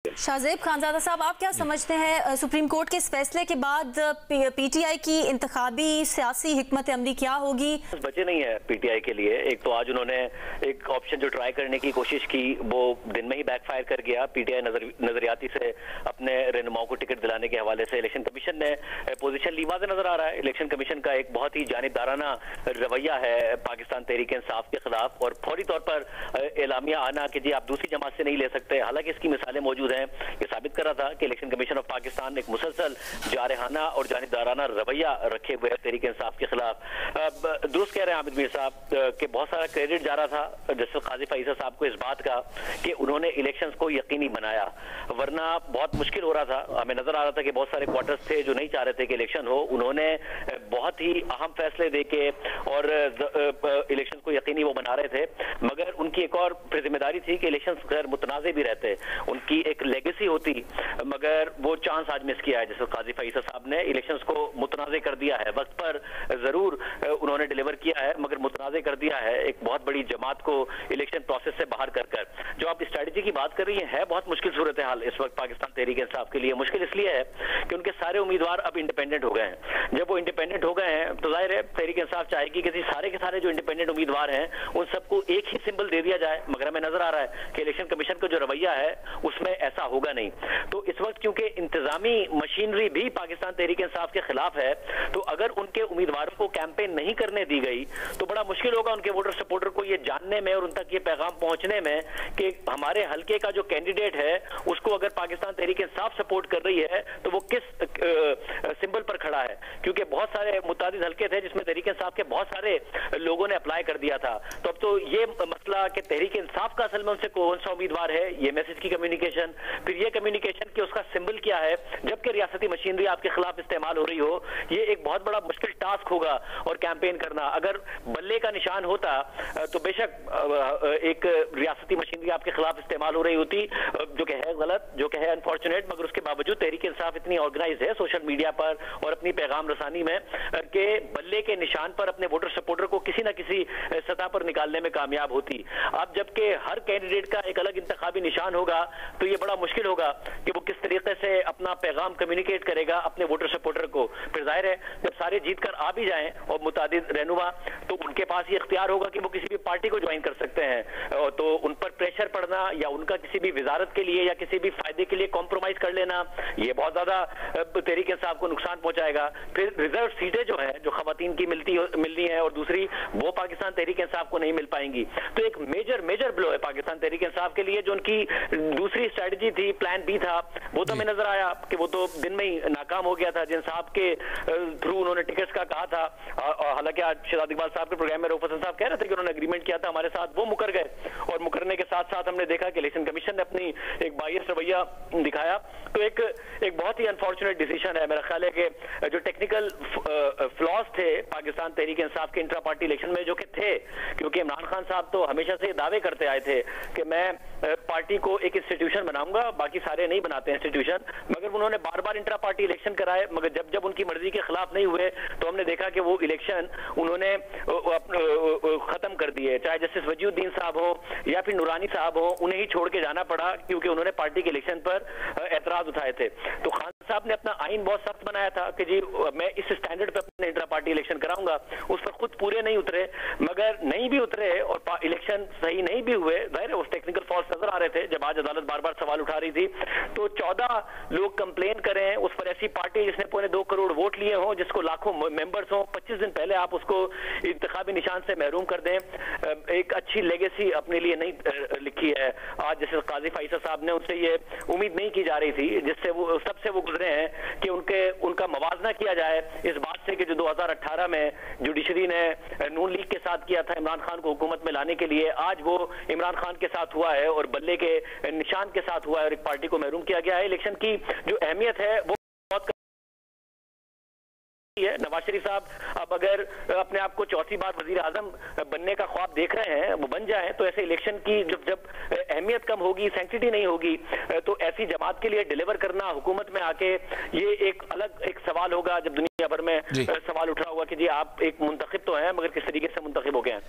शाहजेब खानजादा साहब, आप क्या समझते हैं सुप्रीम कोर्ट के इस फैसले के बाद पीटीआई की इंतखाबी सियासी हिकमत अमली क्या होगी? बचे नहीं है पीटीआई के लिए। एक तो आज उन्होंने एक ऑप्शन जो ट्राई करने की कोशिश की वो दिन में ही बैकफायर कर गया। पीटीआई नजरियाती से अपने रहनुमाओं को टिकट दिलाने के हवाले से इलेक्शन कमीशन ने पोजीशन ली। वाज़ेह नजर आ रहा है इलेक्शन कमीशन का एक बहुत ही जानिबदाराना रवैया है पाकिस्तान तहरीक इंसाफ के खिलाफ, और फौरी तौर पर एलामिया आना कि जी आप दूसरी जमात से नहीं ले सकते। हालांकि इसकी मिसालें मौजूद हैं। ये साबित कर रहा था कि इलेक्शन कमीशन ऑफ पाकिस्तान एक मुसलसल जारहाना और जानिबदाराना रवैया रखे हुए तहरीक इंसाफ के खिलाफ। दुरुस्त कह रहे हैं आबिद मीर साहब कि बहुत सारा क्रेडिट जा रहा था जस्टिस काजी फईसा साहब को इस बात का कि उन्होंने इलेक्शंस को यकीनी बनाया, वरना बहुत मुश्किल हो रहा था। हमें नजर आ रहा था कि बहुत सारे क्वार्टर्स थे जो नहीं चाह रहे थे कि इलेक्शन हो। उन्होंने बहुत ही अहम फैसले देके और इलेक्शन को यकीनी वो बना रहे थे, मगर उनकी एक और जिम्मेदारी थी कि इलेक्शन गैर मुतनाज़े भी रहते, उनकी एक लेगेसी होती, मगर वो चांस आज मिस किया है। जैसे काजी फईसा साहब ने इलेक्शंस को मुतनाज़े कर दिया है, वक्त पर जरूर उन्होंने डिलीवर किया है मगर मुतनाज़े कर दिया है एक बहुत बड़ी जमात को इलेक्शन प्रोसेस से बाहर कर कर। जो आप स्ट्रेटजी की बात कर रही है बहुत मुश्किल सूरत हाल इस वक्त पाकिस्तान तहरीक इंसाफ के लिए। मुश्किल इसलिए है कि उनके सारे उम्मीदवार अब इंडिपेंडेंट हो गए हैं। जब वो इंडिपेंडेंट हो गए हैं तो जाहिर है तहरीक इंसाफ चाहेगी कि सारे के सारे जो इंडिपेंडेंट उम्मीदवार हैं उन सबको एक ही सिंबल दे दिया जाए, मगर हमें नजर आ रहा है कि इलेक्शन कमीशन का जो रवैया है उसमें ऐसा होगा नहीं। तो इस वक्त क्योंकि इंतजामी मशीनरी भी पाकिस्तान तहरीक इंसाफ के खिलाफ है, तो अगर उनके उम्मीदवारों को कैंपेन नहीं करने दी गई तो बड़ा मुश्किल होगा उनके वोटर सपोर्टर को ये जानने में और उन तक ये पैगाम पहुंचने में कि हमारे हल्के का जो कैंडिडेट है उसको अगर पाकिस्तान तहरीक इंसाफ सपोर्ट कर रही है तो वो किस सिंबल पर खड़ा है। क्योंकि बहुत सारे मुतादिद हल्के थे जिसमें तहरीक इंसाफ के बहुत सारे लोगों ने अप्लाई कर दिया था। तो अब तो ये मसला कि तहरीक इंसाफ का असल में उनसे कौन सा उम्मीदवार है, ये मैसेज की कम्युनिकेशन, फिर ये कम्युनिकेशन कि उसका सिंबल क्या है, जबकि रियासती मशीनरी आपके खिलाफ इस्तेमाल हो रही हो, ये एक बहुत बड़ा मुश्किल टास्क होगा। और कैंपेन करना अगर बल्ले का निशान होता तो बेशक एक रियासती मशीनरी आपके खिलाफ इस्तेमाल हो रही होती, जो कि है गलत, जो कि है अनफॉर्चुनेट, मगर उसके बावजूद तहरीक इंसाफ इतनी ऑर्गेनाइज है सोशल मीडिया पर और अपनी पैगाम रसानी में कि बल्ले के निशान पर अपने वोटर सपोर्टर को किसी ना किसी सतह पर निकालने में कामयाब होती। अब जबकि हर कैंडिडेट का एक अलग इंतखाबी निशान होगा तो ये बड़ा मुश्किल होगा कि वो किस तरीके से अपना पैगाम कम्युनिकेट करेगा अपने वोटर सपोर्टर को। फिर जाहिर है जब सारे जीत कर आ भी जाएं और मुतादिद रहनुमा, तो उनके पास ये इख्तियार होगा कि वो किसी भी पार्टी को ज्वाइन कर सकते हैं। तो उन पर प्रेशर पड़ना या उनका किसी भी वजारत के लिए या किसी भी फायदे के लिए कॉम्प्रोमाइज कर लेना, ये बहुत ज्यादा तहरीक इंसाफ को नुकसान पहुंचाएगा। फिर रिजर्व सीटें जो है जो खवातीन की मिलनी है और दूसरी वो पाकिस्तान तहरीक इंसाफ को नहीं मिल पाएंगी। तो एक मेजर ब्लो है पाकिस्तान तहरीक इंसाफ के लिए। जो उनकी दूसरी स्ट्रेटजी थी, प्लान बी था, वो तो हमें नजर आया कि वो तो दिन में ही नाकाम हो गया था। जिन साहब के थ्रू उन्होंने टिकट्स का कहा था, हालांकि आज शहजाद इकबाल साहब के प्रोग्राम में रऊफ हसन साहब कह रहे थे कि उन्होंने एग्रीमेंट किया था हमारे साथ, वो मुकर गए। और मुकरने के साथ साथ हमने देखा कि इलेक्शन कमीशन ने अपनी एक बायस रवैया दिखाया। तो एक बहुत ही अनफॉर्चुनेट डिसीजन है। मेरा ख्याल है कि जो टेक्निकल फ्लॉज थे पाकिस्तान तहरीक इंसाफ के इंट्रा पार्टी इलेक्शन में जो कि थे, क्योंकि इमरान खान साहब तो हमेशा से दावे करते आए थे कि मैं पार्टी को एक इंस्टीट्यूशन बनाऊंगा, बाकी सारे नहीं बनाते इंस्टीट्यूशन, मगर उन्होंने बार बार इंट्रा पार्टी इलेक्शन कराए, मगर जब जब उनकी मर्जी के खिलाफ नहीं हुए तो हमने देखा कि वो इलेक्शन उन्होंने खत्म कर दिए। चाहे जस्टिस वजीउद्दीन साहब हो या फिर नूरानी साहब हो, उन्हें ही छोड़ के जाना पड़ा क्योंकि उन्होंने पार्टी के इलेक्शन पर एतराज उठाए थे। तो खान साहब ने अपना आइन बहुत सख्त बनाया था कि जी मैं इस स्टैंडर्ड पे अपने इंट्रा पार्टी इलेक्शन कराऊंगा। उस पर खुद पूरे नहीं उतरे, मगर नहीं भी उतरे और इलेक्शन सही नहीं भी हुए। जाहिर है उस टेक्निकल फॉल्ट नजर आ रहे थे जब आज अदालत बार बार सवाल उठा रही थी। तो 14 लोग कंप्लेन करें उस पर, ऐसी पार्टी जिसने 2.25 करोड़ वोट लिए हों, जिसको लाखों मेंबर्स हों, 25 दिन पहले आप उसको इंतखाबी निशान से महरूम कर दें। एक अच्छी लेगेसी अपने लिए नहीं लिखी है। आज जैसे काजी फईसा साहब ने, उनसे ये उम्मीद नहीं की जा रही थी जिससे वो सबसे वो गुजरे हैं कि उनका मवाजना किया जाए इस बात से कि जो 2018 में जुडिशरी ने नून लीग के साथ किया था इमरान खान को हुकूमत में लाने के लिए, आज वो इमरान खान के साथ हुआ है और बल्ले के निशान के साथ हुआ है और एक पार्टी को महरूम किया गया है। इलेक्शन की जो अहमियत है वो बहुत है। नवाज शरीफ साहब अब अगर अपने आप को चौथी बार वजीर आजम बनने का ख्वाब देख रहे हैं, वो बन जाए, तो ऐसे इलेक्शन की जब अहमियत कम होगी, सेंसिटिविटी नहीं होगी, तो ऐसी जमात के लिए डिलीवर करना हुकूमत में आके ये एक अलग एक सवाल होगा। जब दुनिया भर में सवाल उठ रहा होगा कि जी आप एक मुंतखब तो हैं मगर किस तरीके से मुंतखब हो गए हैं।